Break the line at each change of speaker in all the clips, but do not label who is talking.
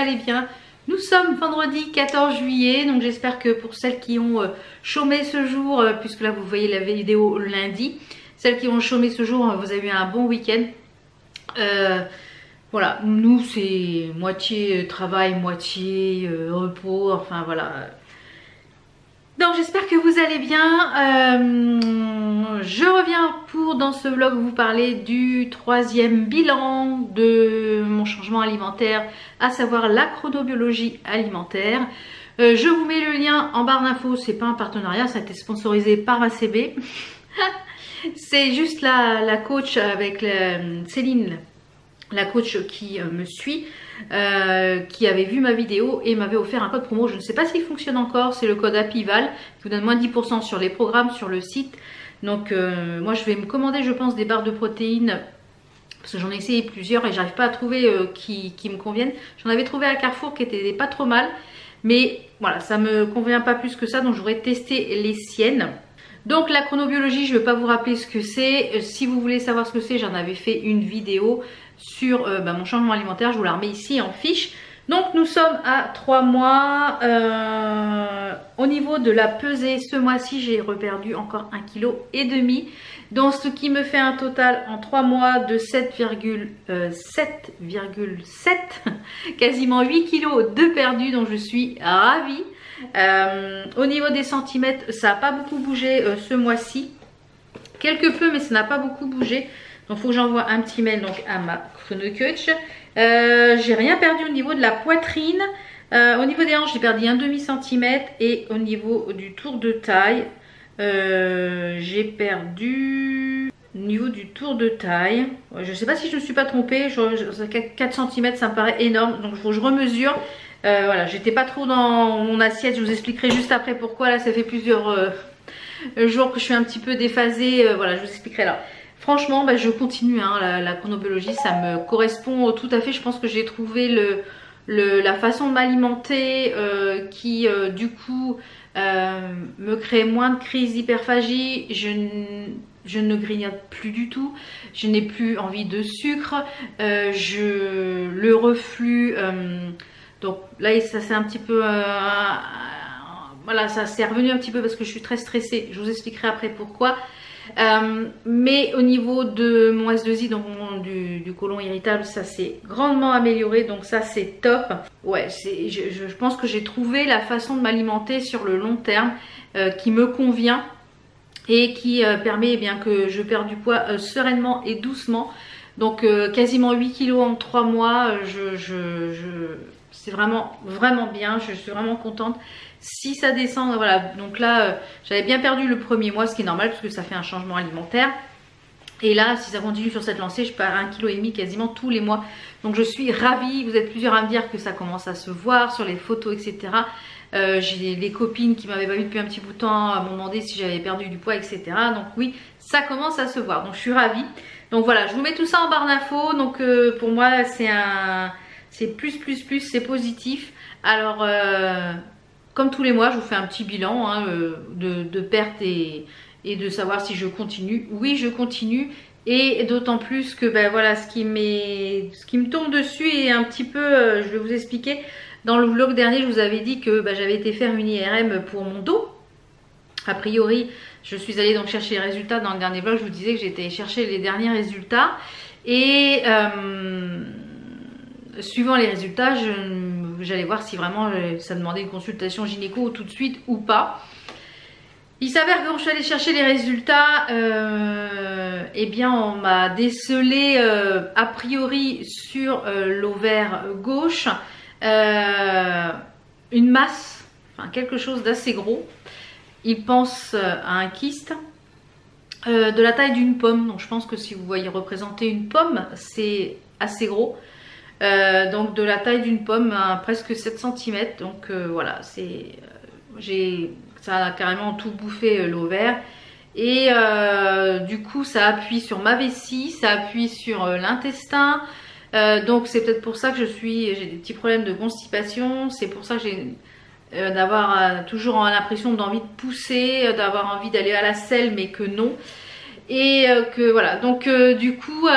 allez bien. Nous sommes vendredi 14 juillet, donc j'espère que pour celles qui ont chômé ce jour, puisque là vous voyez la vidéo lundi, celles qui ont chômé ce jour, vous avez eu un bon week-end. Voilà, nous c'est moitié travail, moitié repos, enfin voilà. Donc j'espère que vous allez bien. Je reviens pour dans ce vlog vous parler du troisième bilan de mon changement alimentaire, à savoir la chronobiologie alimentaire. Je vous mets le lien en barre d'infos, c'est pas un partenariat, ça a été sponsorisé par ACB. C'est juste la coach avec Céline, la coach qui me suit, qui avait vu ma vidéo et m'avait offert un code promo. Je ne sais pas s'il fonctionne encore, c'est le code APIVAL qui vous donne moins 10% sur les programmes sur le site. Donc moi je vais me commander je pense des barres de protéines parce que j'en ai essayé plusieurs et j'arrive pas à trouver qui me conviennent. J'en avais trouvé à Carrefour qui étaient pas trop mal, mais voilà, ça me convient pas plus que ça, donc j'aurais testé les siennes. Donc la chronobiologie, je ne vais pas vous rappeler ce que c'est. Si vous voulez savoir ce que c'est, j'en avais fait une vidéo sur mon changement alimentaire. Je vous la remets ici en fiche. Donc nous sommes à 3 mois. Au niveau de la pesée, ce mois-ci, j'ai reperdu encore 1,5 kg. Donc ce qui me fait un total en 3 mois de 7,7, quasiment 8 kg de perdu. Donc je suis ravie. Au niveau des centimètres, ça n'a pas beaucoup bougé ce mois-ci, quelque peu, mais ça n'a pas beaucoup bougé. Donc il faut que j'envoie un petit mail donc à ma chronocoach. J'ai rien perdu au niveau de la poitrine. Au niveau des hanches, j'ai perdu un demi centimètre, et au niveau du tour de taille, j'ai perdu au niveau du tour de taille. Je ne sais pas si je ne me suis pas trompée. 4 cm, ça me paraît énorme, donc il faut que je remesure. Voilà, j'étais pas trop dans mon assiette, je vous expliquerai juste après pourquoi. Là ça fait plusieurs jours que je suis un petit peu déphasée, voilà, je vous expliquerai là. Franchement je continue hein, la chronobiologie, ça me correspond tout à fait. Je pense que j'ai trouvé la façon de m'alimenter qui du coup me crée moins de crises d'hyperphagie. Je ne grignote plus du tout, je n'ai plus envie de sucre, le reflux, donc là ça c'est un petit peu voilà, ça s'est revenu un petit peu parce que je suis très stressée, je vous expliquerai après pourquoi. Mais au niveau de mon S2I, donc du côlon irritable, ça s'est grandement amélioré, donc ça c'est top. Ouais, je pense que j'ai trouvé la façon de m'alimenter sur le long terme qui me convient et qui permet bien que je perde du poids sereinement et doucement. Donc quasiment 8 kg en 3 mois, c'est vraiment bien, je suis vraiment contente. Si ça descend, voilà, donc là j'avais bien perdu le premier mois, ce qui est normal parce que ça fait un changement alimentaire. Et là si ça continue sur cette lancée, je perds 1,5 kg quasiment tous les mois. Donc je suis ravie, vous êtes plusieurs à me dire que ça commence à se voir sur les photos, etc. J'ai les copines qui m'avaient pas vu depuis un petit bout de temps m'ont demandé si j'avais perdu du poids, etc. Donc oui, ça commence à se voir, donc je suis ravie. Donc voilà, je vous mets tout ça en barre d'infos. Donc pour moi c'est plus, c'est positif. Alors comme tous les mois, je vous fais un petit bilan hein, de perte et de savoir si je continue. Oui, je continue, et d'autant plus que voilà, ce qui me tombe dessus est un petit peu, je vais vous expliquer. Dans le vlog dernier, je vous avais dit que j'avais été faire une IRM pour mon dos. A priori, je suis allée donc chercher les résultats. Dans le dernier vlog, je vous disais que j'étais chercher les derniers résultats. Et suivant les résultats, j'allais voir si vraiment ça demandait une consultation gynéco tout de suite ou pas. Il s'avère que quand je suis allée chercher les résultats, eh bien on m'a décelé a priori sur l'ovaire gauche une masse, enfin quelque chose d'assez gros. Il pense à un kyste de la taille d'une pomme. Donc je pense que si vous voyez représenter une pomme, c'est assez gros. Donc de la taille d'une pomme à presque 7 cm. Donc voilà, ça a carrément tout bouffé l'ovaire. Et du coup ça appuie sur ma vessie, ça appuie sur l'intestin. Donc c'est peut-être pour ça que j'ai des petits problèmes de constipation. C'est pour ça que j'ai d'avoir toujours l'impression d'envie de pousser, d'avoir envie d'aller à la selle mais que non. Et que voilà, donc du coup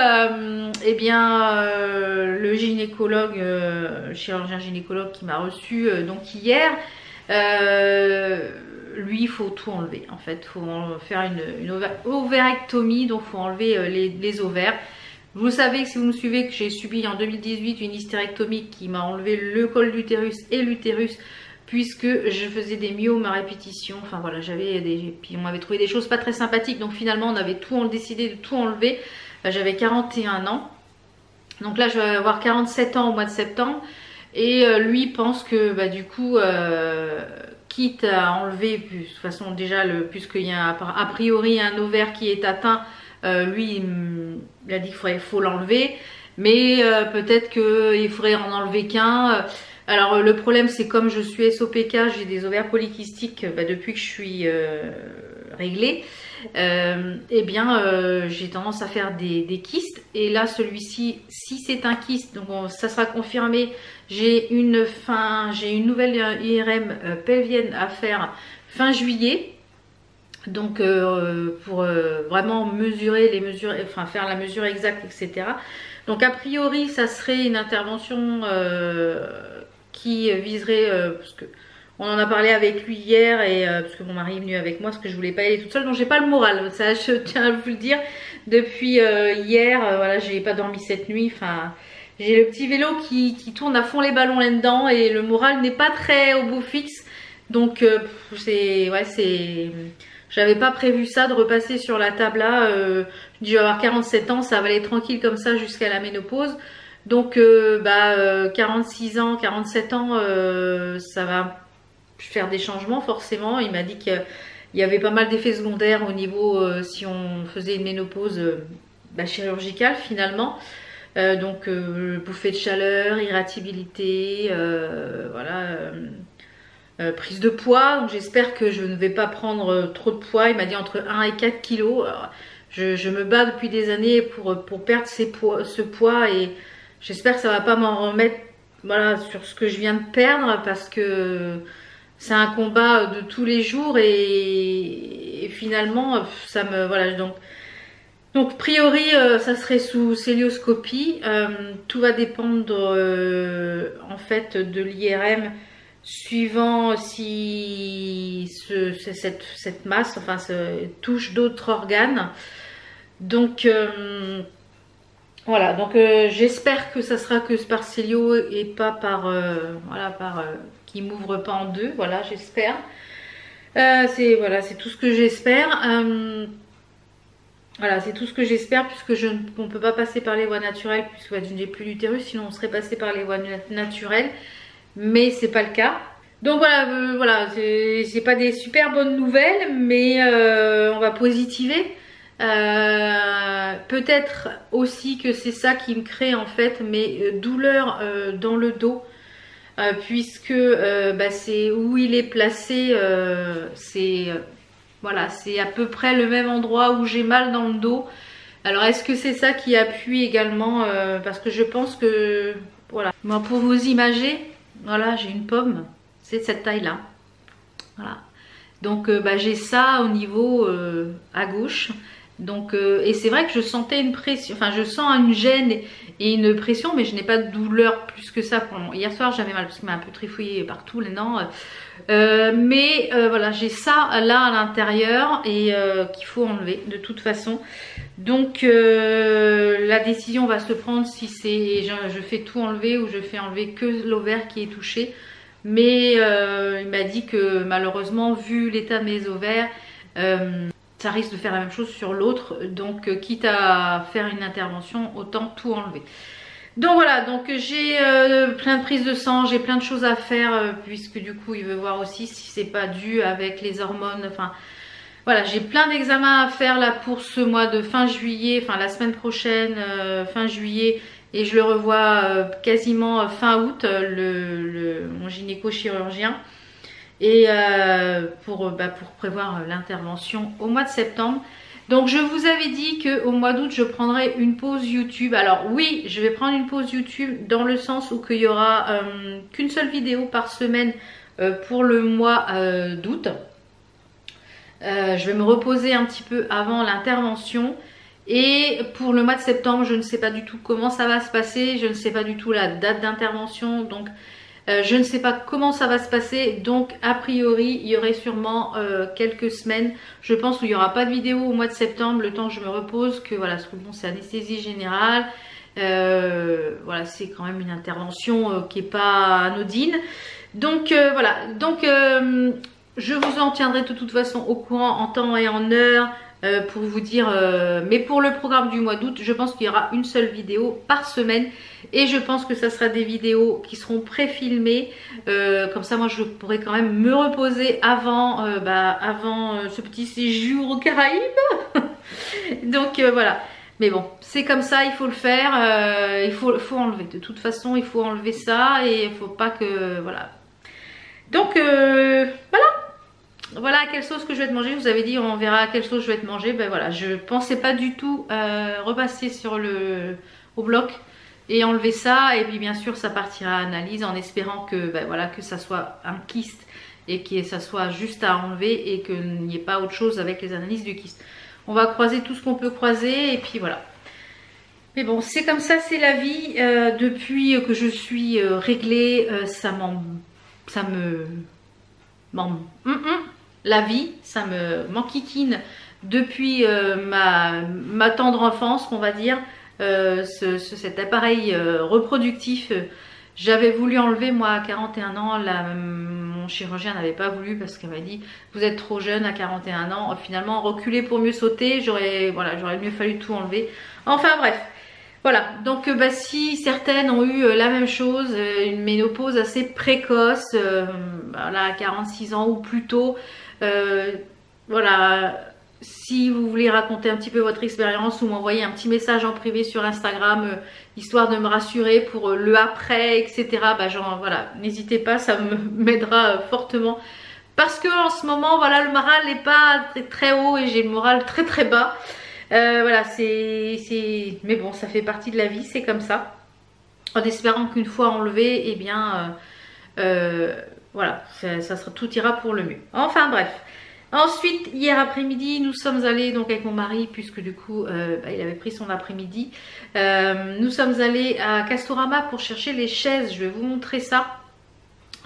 eh bien le gynécologue, chirurgien gynécologue qui m'a reçu donc hier, lui il faut tout enlever en fait, il faut faire une ovarectomie, donc il faut enlever les ovaires. Vous savez que si vous me suivez que j'ai subi en 2018 une hystérectomie qui m'a enlevé le col d'utérus et l'utérus, puisque je faisais des myomes à répétition. Enfin voilà, puis on m'avait trouvé des choses pas très sympathiques, donc finalement on avait décidé de tout enlever. J'avais 41 ans, donc là je vais avoir 47 ans au mois de septembre, et lui pense que bah, du coup quitte à enlever, de toute façon déjà puisqu'il y a a priori un ovaire qui est atteint, lui il a dit qu'il faut l'enlever, mais peut-être qu'il faudrait en enlever qu'un. Alors le problème c'est comme je suis SOPK, j'ai des ovaires polykystiques depuis que je suis réglée, eh bien j'ai tendance à faire des kystes, et là celui-ci, si c'est un kyste, donc ça sera confirmé, j'ai une nouvelle IRM pelvienne à faire fin juillet. Donc pour vraiment mesurer enfin faire la mesure exacte, etc. Donc a priori ça serait une intervention qui viserait, parce que on en a parlé avec lui hier, et parce que mon mari est venu avec moi parce que je voulais pas y aller toute seule, donc j'ai pas le moral, ça je tiens à vous le dire. Depuis hier, voilà, j'ai pas dormi cette nuit, enfin j'ai le petit vélo qui tourne à fond les ballons là-dedans, et le moral n'est pas très au beau fixe. Donc j'avais pas prévu ça, de repasser sur la table là. Je vais avoir 47 ans, ça va aller tranquille comme ça jusqu'à la ménopause. Donc 46 ans, 47 ans, ça va faire des changements forcément. Il m'a dit qu'il y avait pas mal d'effets secondaires au niveau si on faisait une ménopause chirurgicale finalement. Donc bouffée de chaleur, irritabilité, voilà. Prise de poids, donc j'espère que je ne vais pas prendre trop de poids. Il m'a dit entre 1 et 4 kilos. Alors, je me bats depuis des années pour perdre ce poids, et j'espère que ça va pas m'en remettre, voilà, sur ce que je viens de perdre, parce que c'est un combat de tous les jours, et finalement ça me voilà. Donc a priori ça serait sous célioscopie. Tout va dépendre en fait de l'IRM, suivant si cette masse enfin touche d'autres organes. Donc voilà, donc j'espère que ça sera que par célio et pas par qui m'ouvre pas en deux. Voilà, j'espère. C'est tout ce que j'espère. Voilà, c'est tout ce que j'espère, puisque on ne peut pas passer par les voies naturelles, puisque je n'ai plus d'utérus, sinon on serait passé par les voies naturelles, mais c'est pas le cas. Donc voilà, c'est pas des super bonnes nouvelles, mais on va positiver. Peut-être aussi que c'est ça qui me crée en fait mes douleurs dans le dos, puisque c'est où il est placé, voilà, c'est à peu près le même endroit où j'ai mal dans le dos. Alors est-ce que c'est ça qui appuie également, parce que je pense que voilà. Moi, pour vous imager, voilà, j'ai une pomme, c'est de cette taille là, voilà. Donc j'ai ça au niveau à gauche. Donc et c'est vrai que je sentais une pression, enfin je sens une gêne et une pression, mais je n'ai pas de douleur plus que ça. Hier soir j'avais mal parce qu'il m'a un peu trifouillé partout les dents, mais voilà, j'ai ça là à l'intérieur, et qu'il faut enlever de toute façon. Donc la décision va se prendre si je fais tout enlever ou je fais enlever que l'ovaire qui est touché. Mais il m'a dit que malheureusement, vu l'état de mes ovaires, ça risque de faire la même chose sur l'autre. Donc quitte à faire une intervention, autant tout enlever. Donc voilà, donc j'ai plein de prises de sang, j'ai plein de choses à faire, puisque du coup il veut voir aussi si c'est pas dû avec les hormones. Enfin voilà, j'ai plein d'examens à faire là pour ce mois de fin juillet, enfin la semaine prochaine, fin juillet. Et je le revois quasiment fin août, mon gynéco-chirurgien. Et pour prévoir l'intervention au mois de septembre. Donc je vous avais dit qu'au mois d'août je prendrais une pause YouTube. Alors oui, je vais prendre une pause YouTube dans le sens où il y aura qu'une seule vidéo par semaine pour le mois d'août. Je vais me reposer un petit peu avant l'intervention. Et pour le mois de septembre, je ne sais pas du tout comment ça va se passer. Je ne sais pas du tout la date d'intervention. Donc je ne sais pas comment ça va se passer. Donc a priori, il y aurait sûrement quelques semaines, je pense, où il n'y aura pas de vidéo au mois de septembre. Le temps que je me repose, que voilà, parce que bon, c'est anesthésie générale. Voilà, c'est quand même une intervention qui n'est pas anodine. Donc voilà, donc je vous en tiendrai de toute façon au courant en temps et en heure pour vous dire, mais pour le programme du mois d'août, je pense qu'il y aura une seule vidéo par semaine et je pense que ça sera des vidéos qui seront pré-filmées, comme ça moi je pourrai quand même me reposer avant, avant ce petit séjour aux Caraïbes. Donc voilà. Mais bon, c'est comme ça, il faut le faire, il faut enlever. De toute façon, il faut enlever ça et il faut pas que... Voilà. Donc, voilà. Voilà à quelle sauce que je vais te manger. Je vous avais dit, on verra à quelle sauce je vais te manger. Ben voilà, je pensais pas du tout repasser au bloc et enlever ça. Et puis, bien sûr, ça partira à analyse en espérant que, ben voilà, que ça soit un kyste et que ça soit juste à enlever et qu'il n'y ait pas autre chose avec les analyses du kyste. On va croiser tout ce qu'on peut croiser et puis voilà. Mais bon, c'est comme ça, c'est la vie. Depuis que je suis réglée, la vie, ça me m'enquiquine depuis ma tendre enfance, on va dire. Cet appareil reproductif, j'avais voulu enlever moi à 41 ans. Mon chirurgien n'avait pas voulu parce qu'elle m'a dit vous êtes trop jeune à 41 ans. Finalement reculer pour mieux sauter, j'aurais mieux fallu tout enlever. Enfin bref, voilà. Donc si certaines ont eu la même chose, une ménopause assez précoce, voilà, à 46 ans ou plus tôt, voilà. Si vous voulez raconter un petit peu votre expérience ou m'envoyer un petit message en privé sur Instagram, histoire de me rassurer pour le après, etc. Bah, genre, voilà, n'hésitez pas, ça m'aidera fortement. Parce que en ce moment, voilà, le moral n'est pas très haut et j'ai le moral très très bas. Voilà, mais bon, ça fait partie de la vie, c'est comme ça. En espérant qu'une fois enlevé, eh bien, voilà, tout ira pour le mieux. Enfin bref. Ensuite, hier après-midi, nous sommes allés donc avec mon mari, puisque du coup, il avait pris son après-midi. Nous sommes allés à Castorama pour chercher les chaises. Je vais vous montrer ça.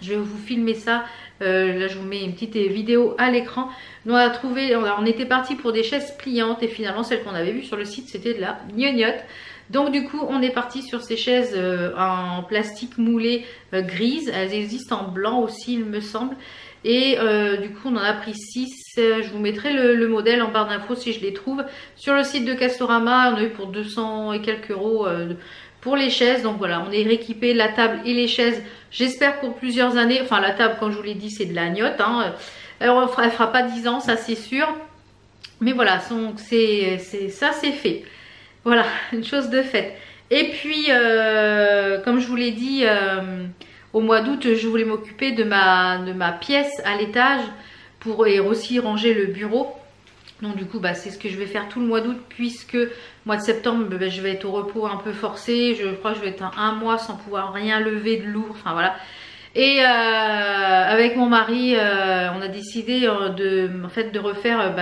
Je vais vous filmer ça. Là, je vous mets une petite vidéo à l'écran. Nous, on était parti pour des chaises pliantes et finalement, celle qu'on avait vue sur le site, c'était de la gnognotte. Donc du coup, on est parti sur ces chaises en plastique moulé grise. Elles existent en blanc aussi, il me semble. Et du coup on en a pris 6, je vous mettrai le modèle en barre d'infos si je les trouve. Sur le site de Castorama, on a eu pour 200 et quelques euros pour les chaises. Donc voilà, on est rééquipé, la table et les chaises, j'espère pour plusieurs années. Enfin la table, comme je vous l'ai dit, c'est de la gnognotte, hein. Alors, elle fera pas 10 ans, ça c'est sûr. Mais voilà, ça c'est fait. Voilà, une chose de faite. Et puis, comme je vous l'ai dit... au mois d'août, je voulais m'occuper de ma pièce à l'étage et aussi ranger le bureau. Donc du coup, c'est ce que je vais faire tout le mois d'août puisque mois de septembre, je vais être au repos un peu forcé. Je crois que je vais être un mois sans pouvoir rien lever de lourd. Enfin voilà. Et avec mon mari, on a décidé de refaire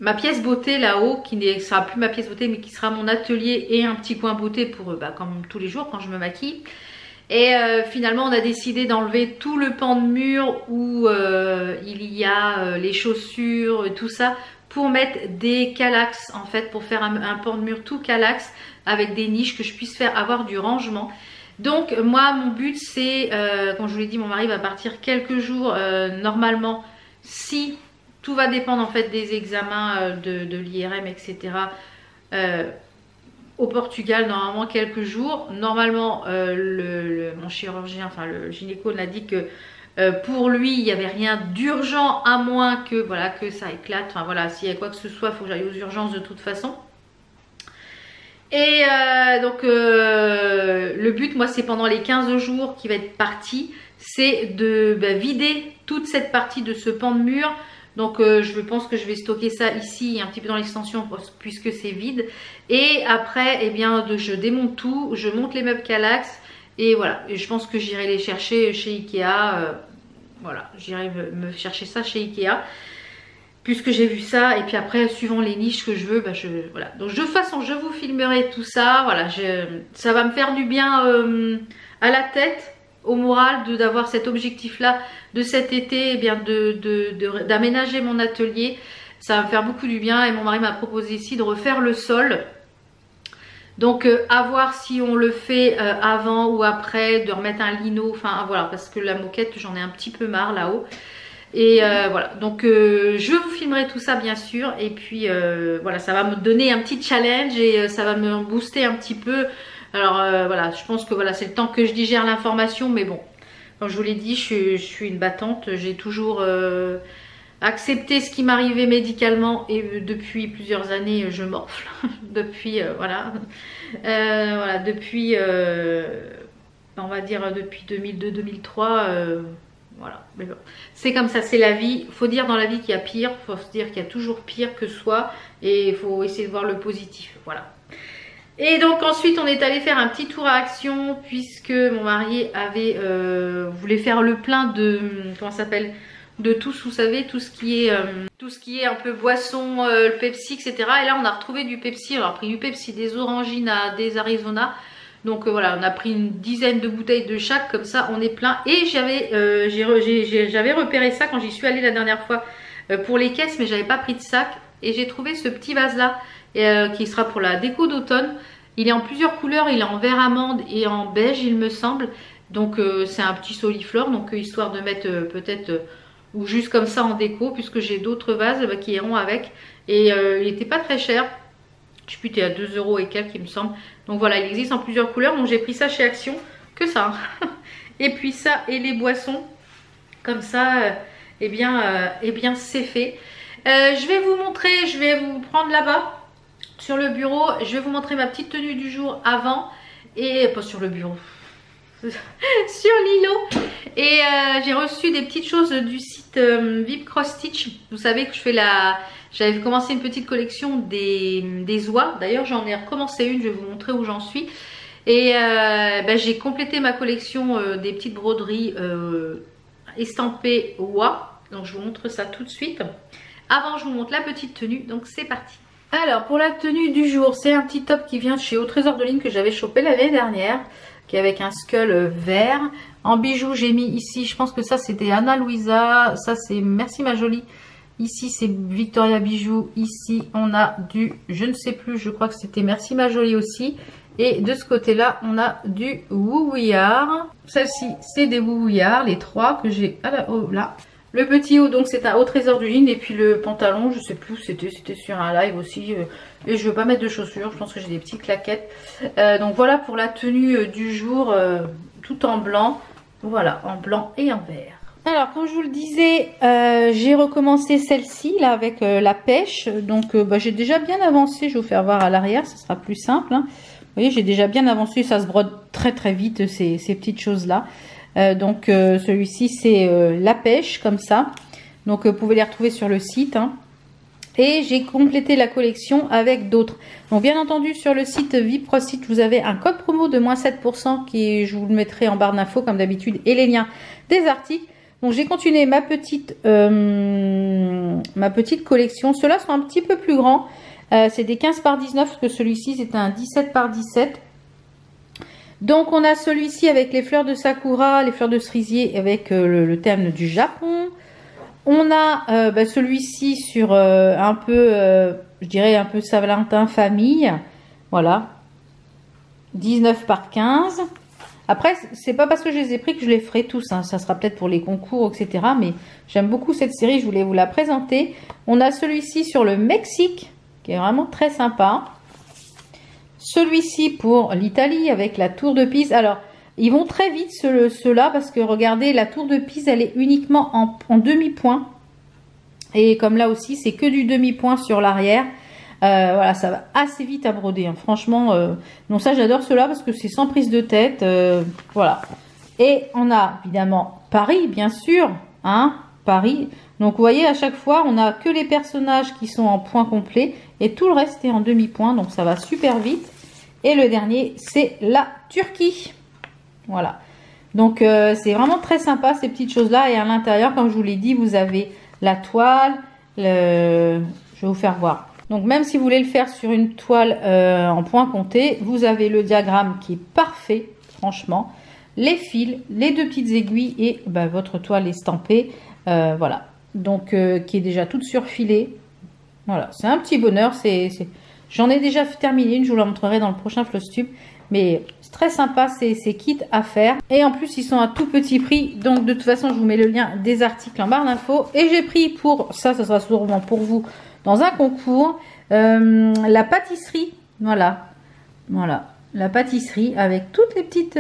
ma pièce beauté là-haut, qui ne sera plus ma pièce beauté mais qui sera mon atelier et un petit coin beauté pour comme tous les jours quand je me maquille. Et finalement on a décidé d'enlever tout le pan de mur où il y a les chaussures, tout ça, pour mettre des calax en fait, pour faire un pan de mur tout calax avec des niches, que je puisse avoir du rangement. Donc moi mon but c'est, comme je vous l'ai dit, mon mari va partir quelques jours normalement, si tout va dépendre en fait des examens de l'IRM, etc. Au Portugal, normalement quelques jours. Normalement mon chirurgien, enfin le gynéco, l'a dit que pour lui il n'y avait rien d'urgent, à moins que voilà, que ça éclate. Enfin voilà, s'il y a quoi que ce soit, il faut que j'aille aux urgences de toute façon. Et donc le but, moi, c'est pendant les 15 jours qui va être parti, c'est de vider toute cette partie de ce pan de mur. Donc je pense que je vais stocker ça ici, un petit peu dans l'extension, puisque c'est vide. Et après, eh bien, je démonte tout, je monte les meubles Calax. Et voilà, et je pense que j'irai les chercher chez Ikea. Voilà, j'irai me chercher ça chez Ikea. puisque j'ai vu ça. Et puis après, suivant les niches que je veux, bah voilà. Donc de toute façon, je vous filmerai tout ça. Voilà, ça va me faire du bien à la tête, au moral, d'avoir cet objectif-là de cet été, eh bien d'aménager mon atelier. Ça va me faire beaucoup du bien. Et mon mari m'a proposé ici de refaire le sol. Donc à voir si on le fait avant ou après, de remettre un lino, enfin voilà, parce que la moquette j'en ai un petit peu marre là-haut. Et voilà, donc je vous filmerai tout ça bien sûr. Et puis voilà, ça va me donner un petit challenge et ça va me booster un petit peu. Alors voilà, je pense que voilà, c'est le temps que je digère l'information. Mais bon, comme je vous l'ai dit, je suis une battante. J'ai toujours accepté ce qui m'arrivait médicalement. Et depuis plusieurs années, je morfle. Depuis, voilà. Voilà, depuis, on va dire depuis 2002-2003... voilà, mais bon, c'est comme ça, c'est la vie. Faut dire dans la vie qu'il y a pire, faut se dire qu'il y a toujours pire que soi, et il faut essayer de voir le positif, voilà. Et donc ensuite on est allé faire un petit tour à Action, puisque mon mari avait voulait faire le plein de, comment ça s'appelle, de tous, vous savez, tout ce qui est un peu boisson, le Pepsi, etc. Et là on a retrouvé du Pepsi, on a pris du Pepsi, des Orangina, des Arizona. Donc voilà, on a pris une dizaine de bouteilles de chaque, comme ça on est plein. Et j'avais repéré ça quand j'y suis allée la dernière fois pour les caisses, mais j'avais pas pris de sac. Et j'ai trouvé ce petit vase là qui sera pour la déco d'automne. Il est en plusieurs couleurs, il est en vert amande et en beige il me semble. Donc c'est un petit soliflore, donc histoire de mettre peut-être ou juste comme ça en déco, puisque j'ai d'autres vases qui iront avec. Et il n'était pas très cher. Je sais plus, t'es à 2 € et quelques il me semble. Donc voilà, il existe en plusieurs couleurs. Donc j'ai pris ça chez Action, que ça. Et puis ça et les boissons. Comme ça, eh bien c'est fait. Je vais vous montrer, je vais vous prendre là-bas sur le bureau. Je vais vous montrer ma petite tenue du jour avant. Et pas sur le bureau. Sur l'îlot. Et j'ai reçu des petites choses du site VIP Cross Stitch. Vous savez que j'avais commencé une petite collection des oies. D'ailleurs j'en ai recommencé une, je vais vous montrer où j'en suis. Et j'ai complété ma collection des petites broderies estampées oies. Donc je vous montre ça tout de suite. Avant je vous montre la petite tenue, donc c'est parti. Alors pour la tenue du jour, c'est un petit top qui vient de chez Au Trésor de Ligne que j'avais chopé l'année dernière, qui est avec un skull vert. En bijoux j'ai mis ici, je pense que ça c'était Anna Louisa, ça c'est Merci Ma Jolie. Ici c'est Victoria Bijoux, ici on a du, je ne sais plus, je crois que c'était Merci Ma Jolie aussi. Et de ce côté là on a du Woowouillard. Celle-ci c'est des Woowouillard, les trois que j'ai à la haut là. Le petit haut donc c'est un Au Trésor du Ligne. Et puis le pantalon je sais plus, c'était sur un live aussi. Et je veux pas mettre de chaussures, je pense que j'ai des petites claquettes. Donc voilà pour la tenue du jour, tout en blanc. Voilà, en blanc et en vert. Alors comme je vous le disais, j'ai recommencé celle-ci là avec la pêche. Donc j'ai déjà bien avancé, je vais vous faire voir à l'arrière, ce sera plus simple, hein. Vous voyez, j'ai déjà bien avancé, ça se brode très très vite ces petites choses là. Donc celui-ci c'est la pêche comme ça. Donc vous pouvez les retrouver sur le site, hein. Et j'ai complété la collection avec d'autres. Donc bien entendu sur le site VIP Cross Stitch vous avez un code promo de moins 7% qui je vous le mettrai en barre d'infos comme d'habitude et les liens des articles. Donc j'ai continué ma petite collection. Ceux-là sont un petit peu plus grands. C'est des 15 par 19 parce que celui-ci c'est un 17 par 17. Donc on a celui-ci avec les fleurs de sakura, les fleurs de cerisier avec le thème du Japon. On a celui-ci sur un peu, je dirais un peu Saint-Valentin famille. Voilà. 19 par 15. Après, c'est pas parce que je les ai pris que je les ferai tous, hein. Ça sera peut-être pour les concours, etc. Mais j'aime beaucoup cette série, je voulais vous la présenter. On a celui-ci sur le Mexique, qui est vraiment très sympa. Celui-ci pour l'Italie avec la tour de Pise. Alors, ils vont très vite ceux-là parce que regardez, la tour de Pise, elle est uniquement en demi-point. Et comme là aussi, c'est que du demi-point sur l'arrière. Voilà, ça va assez vite à broder, hein. Franchement, non, ça j'adore ceux-là parce que c'est sans prise de tête. Voilà. Et on a évidemment Paris, bien sûr, hein, Paris. Donc vous voyez, à chaque fois, on n'a que les personnages qui sont en point complet et tout le reste est en demi-point. Donc ça va super vite. Et le dernier, c'est la Turquie. Voilà. Donc c'est vraiment très sympa ces petites choses-là. Et à l'intérieur, comme je vous l'ai dit, vous avez la toile, Je vais vous faire voir. Donc même si vous voulez le faire sur une toile en point compté, vous avez le diagramme qui est parfait, franchement. Les fils, les 2 petites aiguilles et votre toile estampée. Voilà. Donc qui est déjà toute surfilée. Voilà, c'est un petit bonheur. J'en ai déjà terminé une, je vous la montrerai dans le prochain Flosstube. Mais c'est très sympa, c'est kit à faire. Et en plus, ils sont à tout petit prix. Donc de toute façon, je vous mets le lien des articles en barre d'infos. Et j'ai pris pour, ça sera sûrement pour vous, dans un concours, la pâtisserie. Voilà, la pâtisserie avec toutes les petites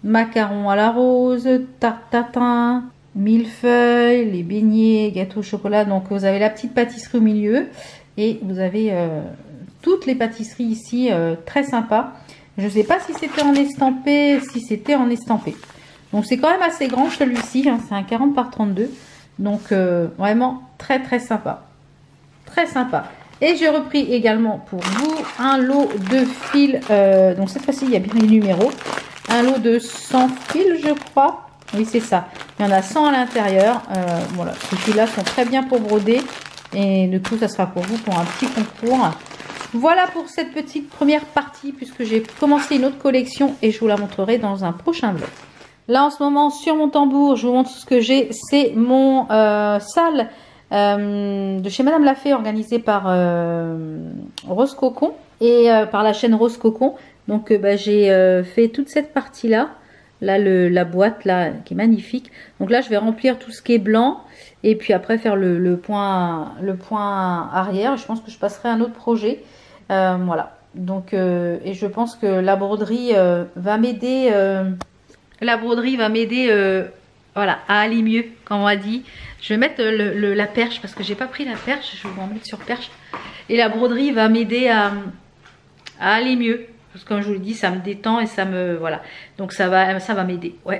macarons à la rose, tarte tatin, millefeuilles, les beignets, gâteaux au chocolat. Donc vous avez la petite pâtisserie au milieu. Et vous avez toutes les pâtisseries ici, très sympa. Je ne sais pas si c'était en estampé, Donc c'est quand même assez grand celui-ci, hein, c'est un 40 par 32. Donc vraiment très très sympa. Très sympa. Et j'ai repris également pour vous un lot de fils. Donc cette fois-ci, il y a bien les numéros. Un lot de 100 fils, je crois. Oui, c'est ça. Il y en a 100 à l'intérieur. Voilà, ces fils-là sont très bien pour broder. Et du coup, ça sera pour vous pour un petit concours. Voilà pour cette petite première partie, puisque j'ai commencé une autre collection et je vous la montrerai dans un prochain vlog. Là, en ce moment, sur mon tambour, je vous montre ce que j'ai. C'est mon salle de chez Madame Lafay, organisée par Rose Cocon et par la chaîne Rose Cocon. Donc, j'ai fait toute cette partie-là. Là, la boîte, là, qui est magnifique. Donc là, je vais remplir tout ce qui est blanc. Et puis après, faire le point arrière. Je pense que je passerai à un autre projet. Voilà. Donc, et je pense que la broderie va m'aider. Voilà, à aller mieux, comme on a dit. Je vais mettre la perche parce que j'ai pas pris la perche. Je vais en mettre sur perche. Et la broderie va m'aider à aller mieux. Parce que comme je vous l'ai dit, ça me détend et ça me... Voilà. Donc ça va m'aider. Ouais.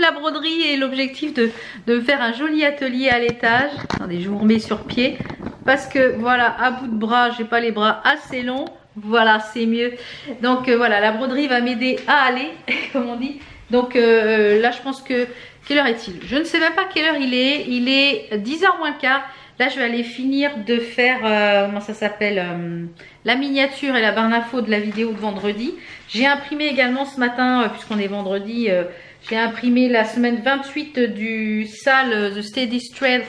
La broderie et l'objectif de me faire un joli atelier à l'étage. Attendez, je vous remets sur pied. Parce que voilà, à bout de bras, j'ai pas les bras assez longs. Voilà, c'est mieux. Donc voilà, la broderie va m'aider à aller, comme on dit. Donc là, je pense que... Quelle heure est-il? Je ne sais même pas quelle heure il est. Il est 10h moins le quart. Là, je vais aller finir de faire, comment ça s'appelle, la miniature et la barre d'infos de la vidéo de vendredi. J'ai imprimé également ce matin, puisqu'on est vendredi, j'ai imprimé la semaine 28 du salle The Steady Thread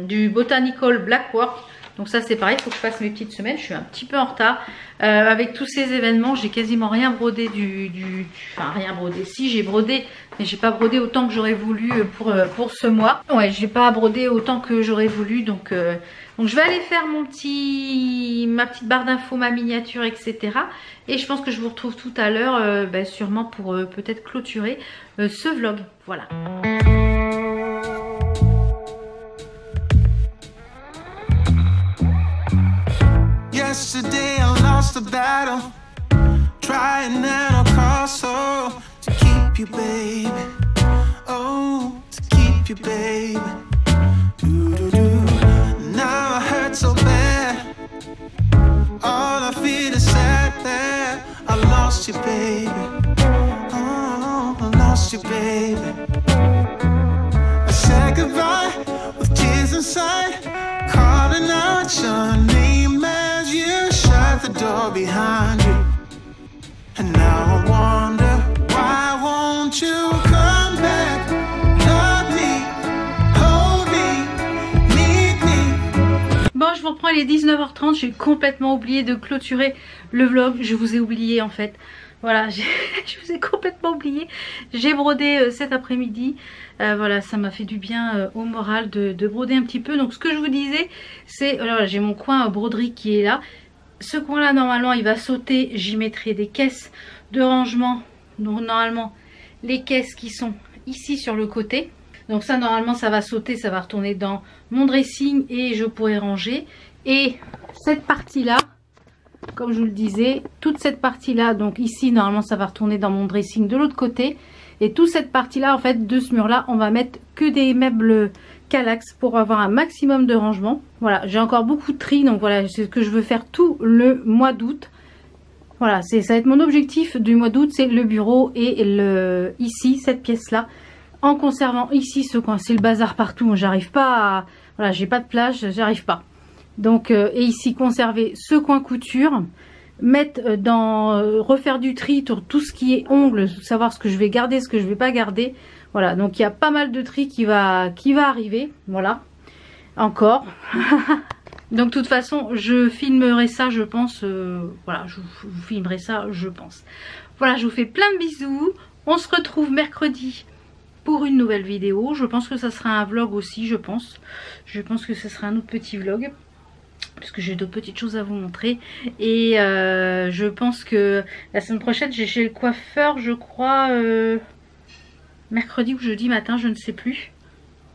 du Botanical Blackwork. Donc ça c'est pareil, il faut que je fasse mes petites semaines. Je suis un petit peu en retard. Avec tous ces événements, j'ai quasiment rien brodé enfin rien brodé. Si, j'ai brodé, mais j'ai pas brodé autant que j'aurais voulu pour ce mois. Ouais, j'ai pas brodé autant que j'aurais voulu. Donc je vais aller faire ma petite barre d'infos, ma miniature, etc. Et je pense que je vous retrouve tout à l'heure, sûrement pour peut-être clôturer ce vlog. Voilà.
Yesterday I lost the battle, trying at all costs, oh, to keep you, baby, oh, to keep you, baby. Do-do-do. Now I hurt so bad, all I feel is sad that I lost you, baby, oh, I lost you, baby. I said goodbye with tears inside, calling out your name as you shut the door behind you. And now I wonder, why won't you come back? Love me, hold me, need me.
Bon, je vous reprends, il est 19h30. J'ai complètement oublié de clôturer le vlog. Je vous ai oublié en fait. Voilà, je vous ai complètement oublié. J'ai brodé cet après-midi. Voilà, ça m'a fait du bien au moral de broder un petit peu. Donc ce que je vous disais, c'est... Alors j'ai mon coin broderie qui est là. Ce coin là, normalement, il va sauter. J'y mettrai des caisses de rangement. Donc normalement, les caisses qui sont ici sur le côté. Donc ça, normalement, ça va sauter. Ça va retourner dans mon dressing et je pourrai ranger. Et cette partie-là, comme je vous le disais, toute cette partie-là, donc ici, normalement, ça va retourner dans mon dressing de l'autre côté. Et toute cette partie-là, en fait, de ce mur-là, on va mettre que des meubles Kallax pour avoir un maximum de rangement. Voilà, j'ai encore beaucoup de tri, donc voilà, c'est ce que je veux faire tout le mois d'août. Voilà, ça va être mon objectif du mois d'août, c'est le bureau et ici, cette pièce-là. en conservant ici ce coin. C'est le bazar partout, j'arrive pas à... Voilà, j'ai pas de plage, j'arrive pas. Donc, et ici, conserver ce coin couture, mettre dans... refaire du tri sur tout ce qui est ongles, savoir ce que je vais garder, ce que je vais pas garder. Voilà, donc il y a pas mal de tri qui va arriver, voilà, encore. Donc de toute façon, je filmerai ça, je pense, voilà, je vous filmerai ça, je pense. Voilà, je vous fais plein de bisous, on se retrouve mercredi pour une nouvelle vidéo. Je pense que ça sera un vlog aussi, je pense que ce sera un autre petit vlog, parce que j'ai d'autres petites choses à vous montrer. Et je pense que la semaine prochaine, j'ai chez le coiffeur, je crois, mercredi ou jeudi matin, je ne sais plus.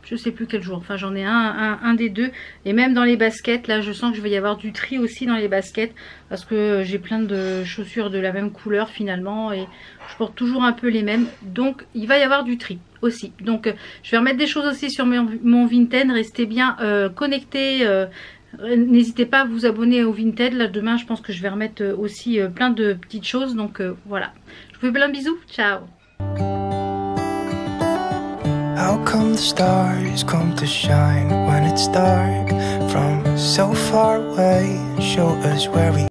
Je sais plus quel jour, enfin j'en ai un des deux. Et même dans les baskets, là je sens que je vais y avoir du tri aussi dans les baskets, parce que j'ai plein de chaussures de la même couleur finalement, et je porte toujours un peu les mêmes, donc il va y avoir du tri aussi. Donc je vais remettre des choses aussi sur mon Vinted. Restez bien connectés, n'hésitez pas à vous abonner au Vinted. Là demain je pense que je vais remettre aussi plein de petites choses, donc voilà. Je vous fais plein de bisous, ciao.
How come the stars come to shine when it's dark from so far away and show us where we